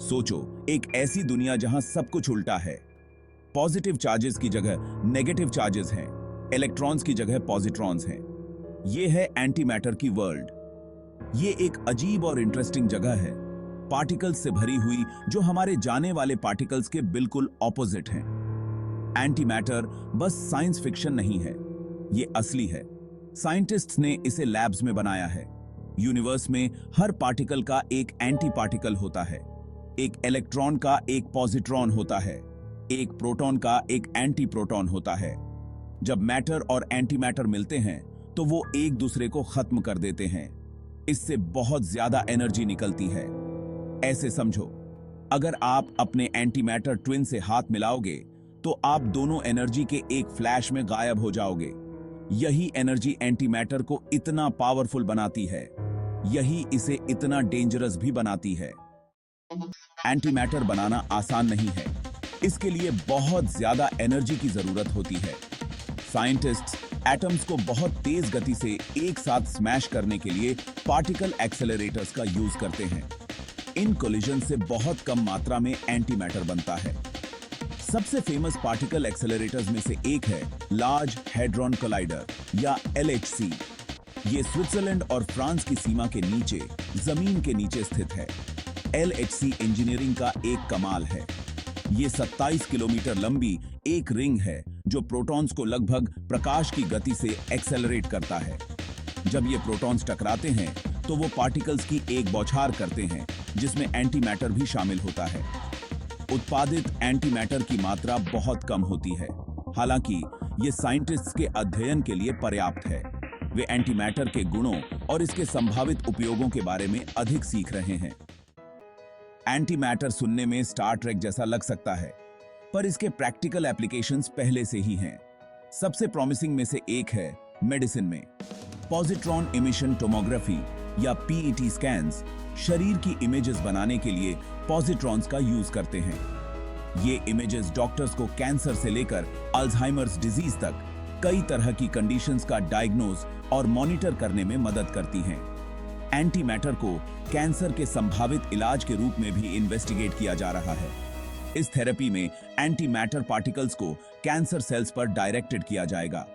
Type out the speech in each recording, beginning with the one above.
सोचो, एक ऐसी दुनिया जहां सब कुछ उल्टा है। पॉजिटिव चार्जेस की जगह नेगेटिव चार्जेस हैं, इलेक्ट्रॉन्स की जगह पॉजिट्रॉन्स हैं। यह है एंटी मैटर की वर्ल्ड। ये एक अजीब और इंटरेस्टिंग जगह है, पार्टिकल्स से भरी हुई, जो हमारे जाने वाले पार्टिकल्स के बिल्कुल ऑपोजिट हैं। एंटी मैटर बस साइंस फिक्शन नहीं है, ये असली है। साइंटिस्ट्स ने इसे लैब्स में बनाया है। यूनिवर्स में हर पार्टिकल का एक एंटी पार्टिकल होता है, एक इलेक्ट्रॉन का एक पॉजिट्रॉन होता है, एक प्रोटॉन का एक एंटी प्रोटॉन होता है। जब मैटर और एंटी मैटर मिलते हैं तो वो एक दूसरे को खत्म कर देते हैं। इससे बहुत ज्यादा एनर्जी निकलती है। ऐसे समझो, अगर आप अपने एंटी मैटर ट्विन से हाथ मिलाओगे तो आप दोनों एनर्जी के एक फ्लैश में गायब हो जाओगे। यही एनर्जी एंटी मैटर को इतना पावरफुल बनाती है, यही इसे इतना डेंजरस भी बनाती है। एंटी मैटर बनाना आसान नहीं है, इसके लिए बहुत ज्यादा एनर्जी की जरूरत होती है। साइंटिस्ट्स एटम्स को बहुत तेज गति से एक साथ स्मैश करने के लिए पार्टिकल एक्सेलरेटर्स का यूज करते हैं। इन कोलिजन से बहुत कम मात्रा में एंटी मैटर बनता है। सबसे फेमस पार्टिकल एक्सेलरेटर्स में से एक है लार्ज हैड्रॉन कोलाइडर या LHC। ये स्विट्जरलैंड और फ्रांस की सीमा के नीचे, जमीन के नीचे स्थित है। LHC इंजीनियरिंग का एक कमाल है। ये 27 किलोमीटर लंबी एक रिंग है जो प्रोटॉन्स को लगभग प्रकाश की गति से एक्सेलरेट करता है। जब ये प्रोटॉन्स टकराते हैं तो वो पार्टिकल्स की एक बौछार करते हैं, जिसमें एंटी मैटर भी शामिल होता है। उत्पादित एंटी मैटर की मात्रा बहुत कम होती है, हालांकि ये साइंटिस्ट्स के अध्ययन के लिए पर्याप्त है। वे एंटी मैटर के गुणों और इसके संभावित उपयोगों के बारे में अधिक सीख रहे हैं। एंटी मैटर सुनने में स्टार ट्रेक जैसा लग सकता है, पर इसके प्रैक्टिकल एप्लीकेशंस पहले से ही हैं। सबसे प्रॉमिसिंग में से एक है मेडिसिन में। पॉजिट्रॉन इमिशन टोमोग्राफी या PET स्कैन्स शरीर की इमेजेस बनाने के लिए पॉजिट्रॉन्स का यूज करते हैं। ये इमेजेस डॉक्टर्स को कैंसर से लेकर अल्जाइमर्स डिजीज तक कई तरह की कंडीशंस का डायग्नोज और मॉनिटर करने में मदद करती हैं। एंटी मैटर को कैंसर के संभावित इलाज के रूप में भी इन्वेस्टिगेट किया जा रहा है। इस थेरेपी में एंटी मैटर पार्टिकल्स को कैंसर सेल्स पर डायरेक्टेड किया जाएगा।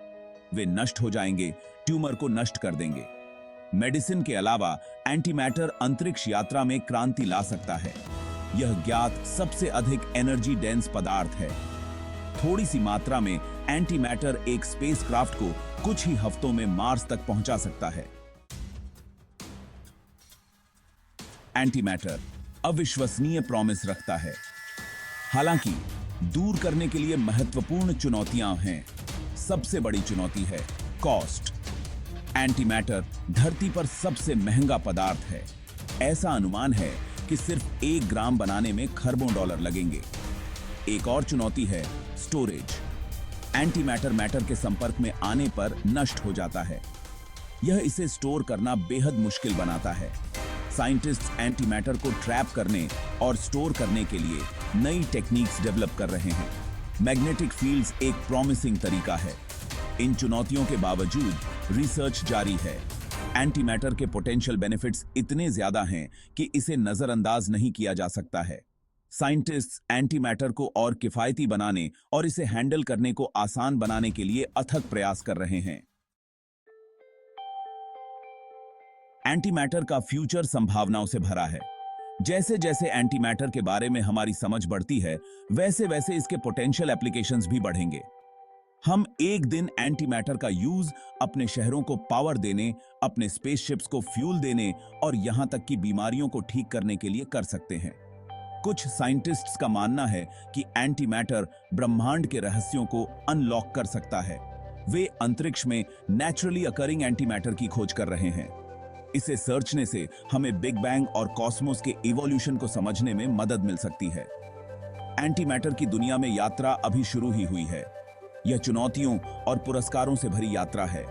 वे नष्ट हो जाएंगे, ट्यूमर को नष्ट कर देंगे। मेडिसिन के अलावा एंटी मैटर अंतरिक्ष यात्रा में क्रांति ला सकता है। यह ज्ञात सबसे अधिक एनर्जी डेंस पदार्थ है। थोड़ी सी मात्रा में एंटी मैटर एक स्पेसक्राफ्ट को कुछ ही हफ्तों में मार्स तक पहुंचा सकता है। एंटी मैटर अविश्वसनीय प्रॉमिस रखता है। हालांकि दूर करने के लिए महत्वपूर्ण चुनौतियां हैं। सबसे बड़ी चुनौती है कॉस्ट। एंटी मैटर धरती पर सबसे महंगा पदार्थ है। ऐसा अनुमान है कि सिर्फ 1 ग्राम बनाने में खरबों डॉलर लगेंगे। एक और चुनौती है स्टोरेज। एंटी मैटर के संपर्क में आने पर नष्ट हो जाता है। यह इसे स्टोर करना बेहद मुश्किल बनाता है। साइंटिस्ट्स एंटी मैटर को ट्रैप करने और स्टोर करने के लिए नई टेक्निक्स डेवलप कर रहे हैं। मैग्नेटिक फील्ड्स एक प्रॉमिसिंग तरीका है। इन चुनौतियों के बावजूद रिसर्च जारी है। एंटी मैटर के पोटेंशियल बेनिफिट्स इतने ज्यादा हैं कि इसे नजरअंदाज नहीं किया जा सकता है। साइंटिस्ट्स एंटी मैटर को और किफायती बनाने और इसे हैंडल करने को आसान बनाने के लिए अथक प्रयास कर रहे हैं। एंटी मैटर का फ्यूचर संभावनाओं से भरा है। जैसे जैसे एंटी मैटर के बारे में हमारी समझ बढ़ती है, वैसे वैसे इसके पोटेंशियल एप्लीकेशंस भी बढ़ेंगे। हम एक दिन एंटी मैटर का यूज अपने शहरों को पावर देने, अपने स्पेसशिप्स को फ्यूल देने और यहां तक कि बीमारियों को ठीक करने के लिए कर सकते हैं। कुछ साइंटिस्ट्स का मानना है कि एंटी मैटर ब्रह्मांड के रहस्यों को अनलॉक कर सकता है। वे अंतरिक्ष में नेचुरली अकरिंग एंटी मैटर की खोज कर रहे हैं। इसे सर्चने से हमें बिग बैंग और कॉस्मोस के इवोल्यूशन को समझने में मदद मिल सकती है। एंटी मैटर की दुनिया में यात्रा अभी शुरू ही हुई है। यह चुनौतियों और पुरस्कारों से भरी यात्रा है।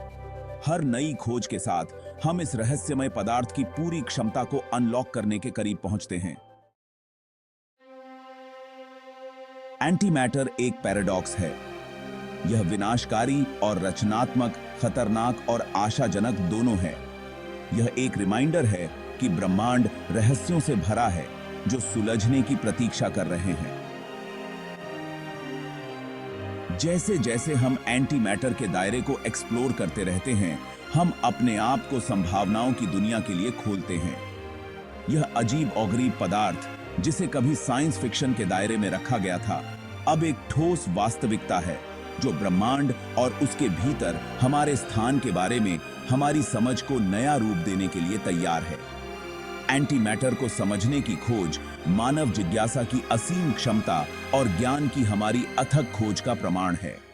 हर नई खोज के साथ हम इस रहस्यमय पदार्थ की पूरी क्षमता को अनलॉक करने के करीब पहुंचते हैं। एंटी मैटर एक पैराडॉक्स है। यह विनाशकारी और रचनात्मक, खतरनाक और आशाजनक दोनों है। यह एक रिमाइंडर है कि ब्रह्मांड रहस्यों से भरा है, जो सुलझने की प्रतीक्षा कर रहे हैं। जैसे जैसे हम एंटी मैटर के दायरे को एक्सप्लोर करते रहते हैं, हम अपने आप को संभावनाओं की दुनिया के लिए खोलते हैं। यह अजीब और गरीब पदार्थ, जिसे कभी साइंस फिक्शन के दायरे में रखा गया था, अब एक ठोस वास्तविकता है जो ब्रह्मांड और उसके भीतर हमारे स्थान के बारे में हमारी समझ को नया रूप देने के लिए तैयार है। एंटी मैटर को समझने की खोज मानव जिज्ञासा की असीम क्षमता और ज्ञान की हमारी अथक खोज का प्रमाण है।